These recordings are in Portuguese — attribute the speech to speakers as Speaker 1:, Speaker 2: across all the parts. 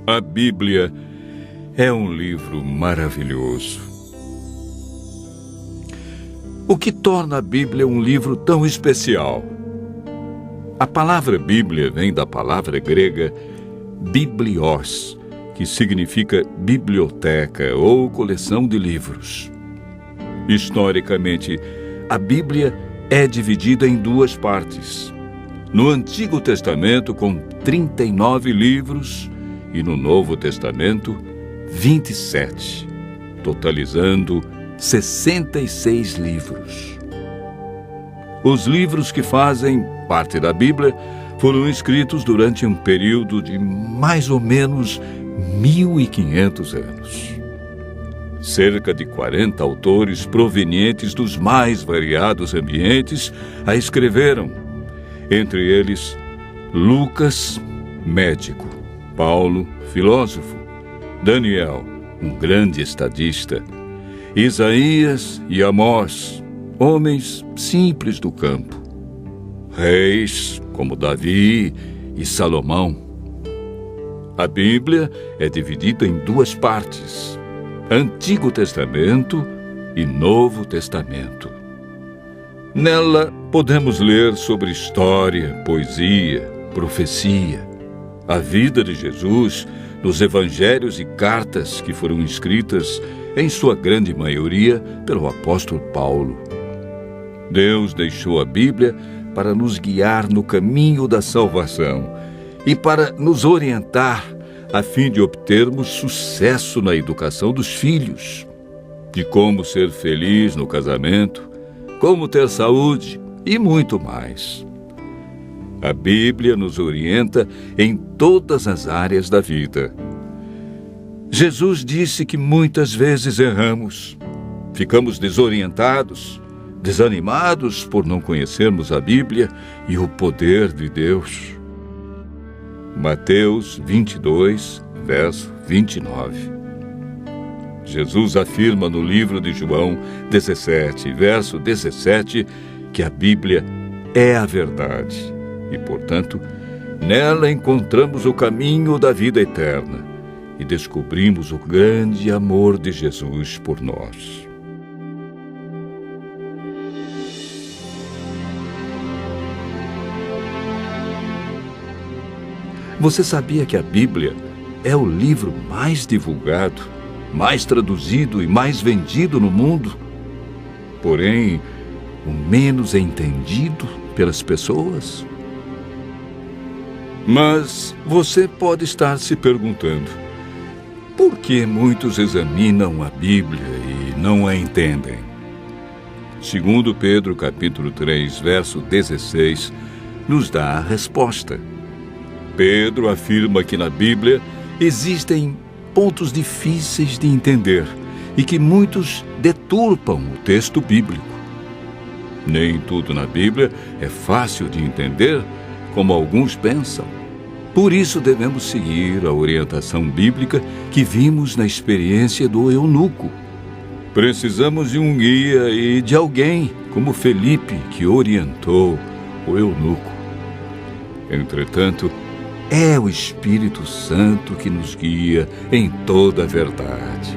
Speaker 1: A Bíblia é um livro maravilhoso. O que torna a Bíblia um livro tão especial? A palavra Bíblia vem da palavra grega biblios, que significa biblioteca ou coleção de livros. Historicamente, a Bíblia é dividida em duas partes. No Antigo Testamento, com 39 livros, e no Novo Testamento, 27, totalizando 66 livros. Os livros que fazem parte da Bíblia foram escritos durante um período de mais ou menos 1.500 anos. Cerca de 40 autores provenientes dos mais variados ambientes a escreveram. Entre eles, Lucas, médico; Paulo, filósofo; Daniel, um grande estadista; Isaías e Amós, homens simples do campo; reis como Davi e Salomão. A Bíblia é dividida em duas partes: Antigo Testamento e Novo Testamento. Nela podemos ler sobre história, poesia, profecia, a vida de Jesus nos evangelhos e cartas que foram escritas, em sua grande maioria, pelo apóstolo Paulo. Deus deixou a Bíblia para nos guiar no caminho da salvação e para nos orientar a fim de obtermos sucesso na educação dos filhos, de como ser feliz no casamento, como ter saúde e muito mais. A Bíblia nos orienta em todas as áreas da vida. Jesus disse que muitas vezes erramos, ficamos desorientados, desanimados por não conhecermos a Bíblia e o poder de Deus. Mateus 22, verso 29. Jesus afirma no livro de João 17, verso 17, que a Bíblia é a verdade e, portanto, nela encontramos o caminho da vida eterna e descobrimos o grande amor de Jesus por nós. Você sabia que a Bíblia é o livro mais divulgado, mais traduzido e mais vendido no mundo? Porém, o menos entendido pelas pessoas? Mas você pode estar se perguntando: por que muitos examinam a Bíblia e não a entendem? Segundo Pedro, capítulo 3, verso 16, nos dá a resposta. Pedro afirma que na Bíblia existem pontos difíceis de entender e que muitos deturpam o texto bíblico. Nem tudo na Bíblia é fácil de entender, como alguns pensam. Por isso devemos seguir a orientação bíblica que vimos na experiência do eunuco. Precisamos de um guia e de alguém como Felipe, que orientou o eunuco. Entretanto, é o Espírito Santo que nos guia em toda a verdade.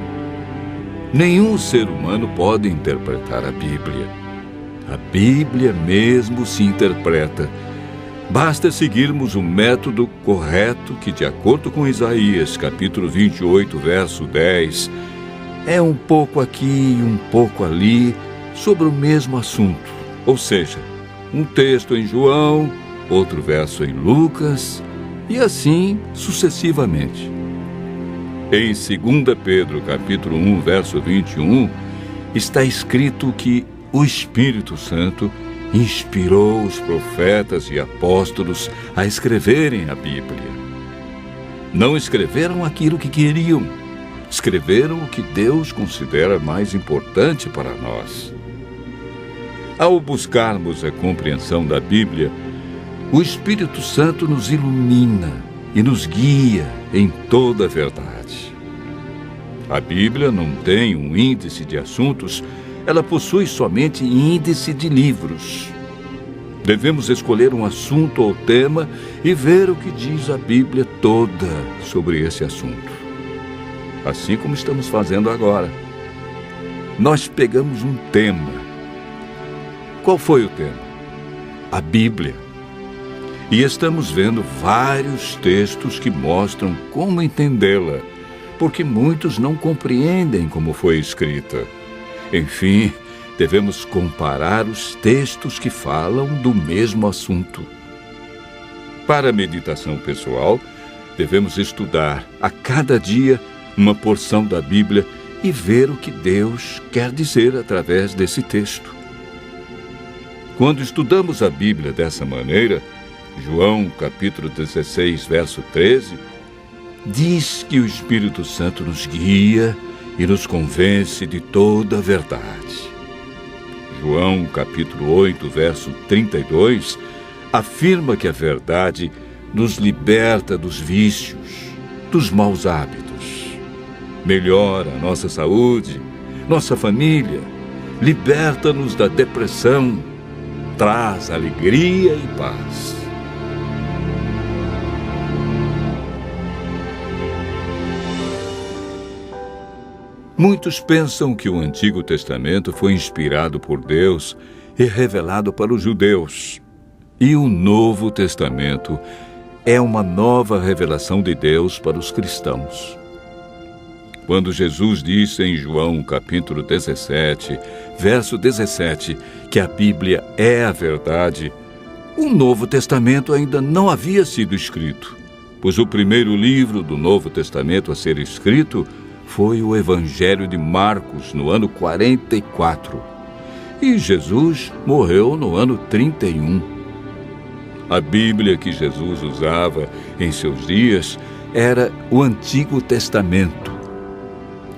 Speaker 1: Nenhum ser humano pode interpretar a Bíblia. A Bíblia mesmo se interpreta. Basta seguirmos o método correto que, de acordo com Isaías, capítulo 28, verso 10, é um pouco aqui e um pouco ali sobre o mesmo assunto. Ou seja, um texto em João, outro verso em Lucas, e assim sucessivamente. Em 2 Pedro, capítulo 1, verso 21, está escrito que o Espírito Santo inspirou os profetas e apóstolos a escreverem a Bíblia. Não escreveram aquilo que queriam, escreveram o que Deus considera mais importante para nós. Ao buscarmos a compreensão da Bíblia, o Espírito Santo nos ilumina e nos guia em toda a verdade. A Bíblia não tem um índice de assuntos, ela possui somente índice de livros. Devemos escolher um assunto ou tema e ver o que diz a Bíblia toda sobre esse assunto. Assim como estamos fazendo agora. Nós pegamos um tema. Qual foi o tema? A Bíblia. E estamos vendo vários textos que mostram como entendê-la, porque muitos não compreendem como foi escrita. Enfim, devemos comparar os textos que falam do mesmo assunto. Para a meditação pessoal, devemos estudar a cada dia uma porção da Bíblia e ver o que Deus quer dizer através desse texto. Quando estudamos a Bíblia dessa maneira, João, capítulo 16, verso 13, diz que o Espírito Santo nos guia e nos convence de toda a verdade. João, capítulo 8, verso 32, afirma que a verdade nos liberta dos vícios, dos maus hábitos, melhora a nossa saúde, nossa família, liberta-nos da depressão, traz alegria e paz. Muitos pensam que o Antigo Testamento foi inspirado por Deus e revelado para os judeus. E o Novo Testamento é uma nova revelação de Deus para os cristãos. Quando Jesus disse em João capítulo 17, verso 17, que a Bíblia é a verdade, o Novo Testamento ainda não havia sido escrito, pois o primeiro livro do Novo Testamento a ser escrito foi o Evangelho de Marcos, no ano 44. E Jesus morreu no ano 31. A Bíblia que Jesus usava em seus dias era o Antigo Testamento.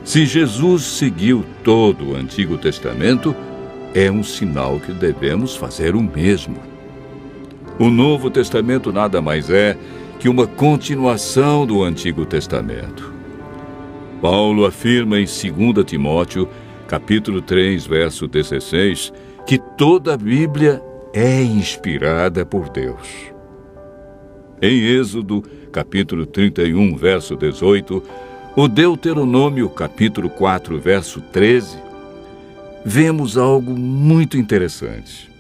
Speaker 1: Se Jesus seguiu todo o Antigo Testamento, é um sinal que devemos fazer o mesmo. O Novo Testamento nada mais é que uma continuação do Antigo Testamento. Paulo afirma em 2 Timóteo, capítulo 3, verso 16, que toda a Bíblia é inspirada por Deus. Em Êxodo, capítulo 31, verso 18, o Deuteronômio, capítulo 4, verso 13, vemos algo muito interessante.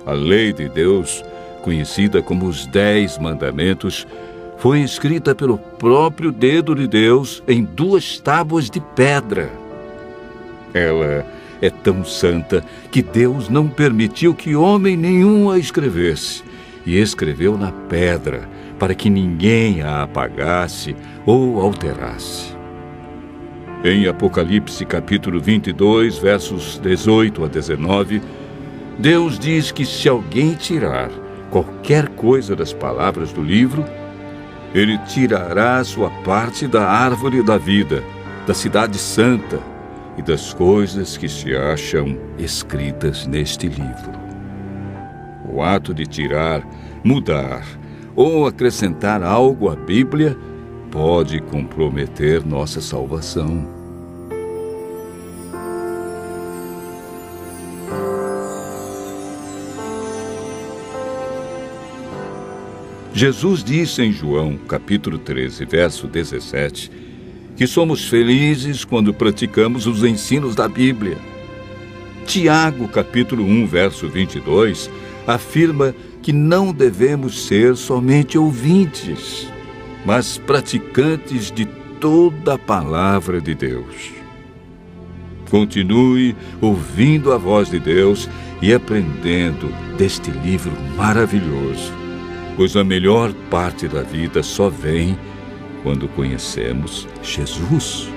Speaker 1: A lei de Deus, conhecida como os 10 Mandamentos, foi escrita pelo próprio dedo de Deus em 2 tábuas de pedra. Ela é tão santa que Deus não permitiu que homem nenhum a escrevesse, e escreveu na pedra, para que ninguém a apagasse ou alterasse. Em Apocalipse capítulo 22, versos 18 a 19, Deus diz que se alguém tirar qualquer coisa das palavras do livro, Ele tirará sua parte da árvore da vida, da cidade santa e das coisas que se acham escritas neste livro. O ato de tirar, mudar ou acrescentar algo à Bíblia pode comprometer nossa salvação. Jesus disse em João, capítulo 13, verso 17, que somos felizes quando praticamos os ensinos da Bíblia. Tiago, capítulo 1, verso 22, afirma que não devemos ser somente ouvintes, mas praticantes de toda a palavra de Deus. Continue ouvindo a voz de Deus e aprendendo deste livro maravilhoso, pois a melhor parte da vida só vem quando conhecemos Jesus.